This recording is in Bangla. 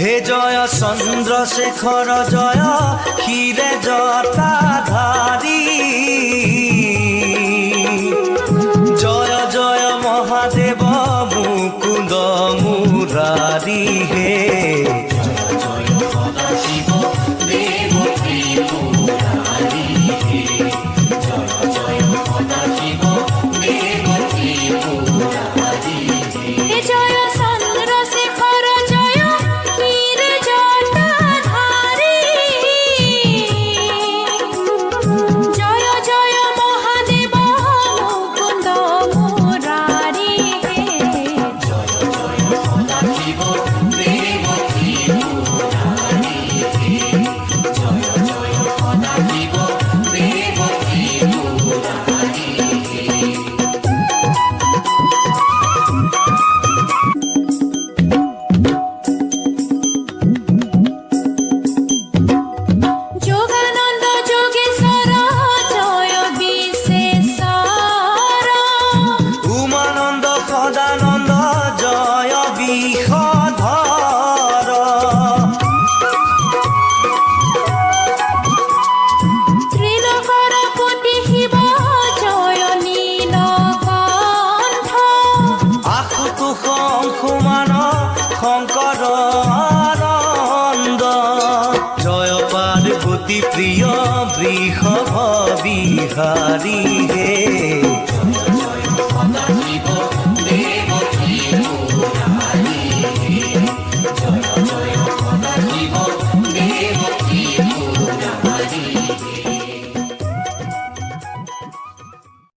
হে জয় চন্দ্রশেখর জয় ক্ষীরে জটাধারী জয় জয় মহাদেব মুকুন্দ মুরারি হে জয় জয় শিব দেব ত্রিপুরারি হে জয় জয় শিব দেব ত্রিপুরারি হে জয় চন্দ্রশেখর জয় ক্ষীরে জটাধারী জয় জয় মহাদেব মুকুন্দ মুরারি হে জয় জয় শিব দেব ত্রিপুরারি হে জয় জয় শিব দেব ত্রিপুরারি হে যোগানন্দ যোগেশ্বর জয় বিশেষর উমানন্দ সদানন্দ জয় বিষধর ত্রিলোকরপতি শিব জয় নীলকণ্ঠ আশুতোষ অংশুমান শংকৰ আনন্দ জয় পাৰ্বতী প্ৰিয় বৃষভ বিহাৰী হে